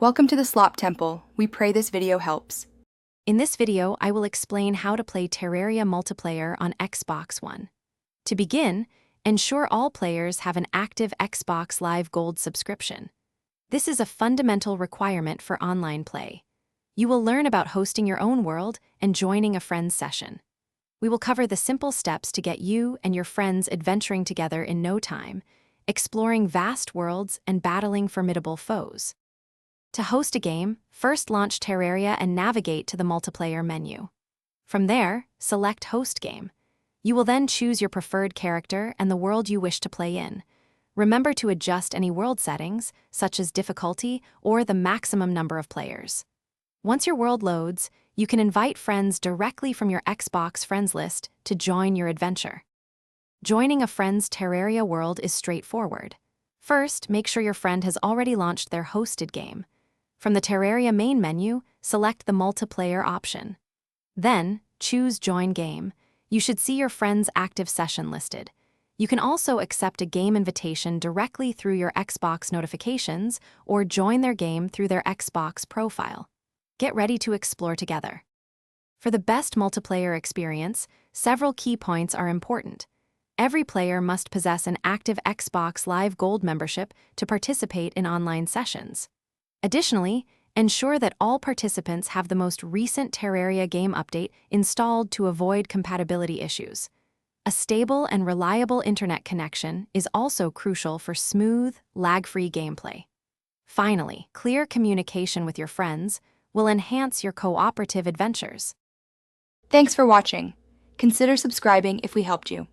Welcome to the Slop Temple. We pray this video helps. In this video, I will explain how to play Terraria multiplayer on Xbox One. To begin, ensure all players have an active Xbox Live Gold subscription. This is a fundamental requirement for online play. You will learn about hosting your own world and joining a friend's session. We will cover the simple steps to get you and your friends adventuring together in no time, exploring vast worlds and battling formidable foes. To host a game, first launch Terraria and navigate to the multiplayer menu. From there, select Host Game. You will then choose your preferred character and the world you wish to play in. Remember to adjust any world settings, such as difficulty or the maximum number of players. Once your world loads, you can invite friends directly from your Xbox friends list to join your adventure. Joining a friend's Terraria world is straightforward. First, make sure your friend has already launched their hosted game. From the Terraria main menu, select the multiplayer option. Then, choose Join Game. You should see your friend's active session listed. You can also accept a game invitation directly through your Xbox notifications or join their game through their Xbox profile. Get ready to explore together. For the best multiplayer experience, several key points are important. Every player must possess an active Xbox Live Gold membership to participate in online sessions. Additionally, ensure that all participants have the most recent Terraria game update installed to avoid compatibility issues. A stable and reliable internet connection is also crucial for smooth, lag-free gameplay. Finally, clear communication with your friends will enhance your cooperative adventures. Thanks for watching. Consider subscribing if we helped you.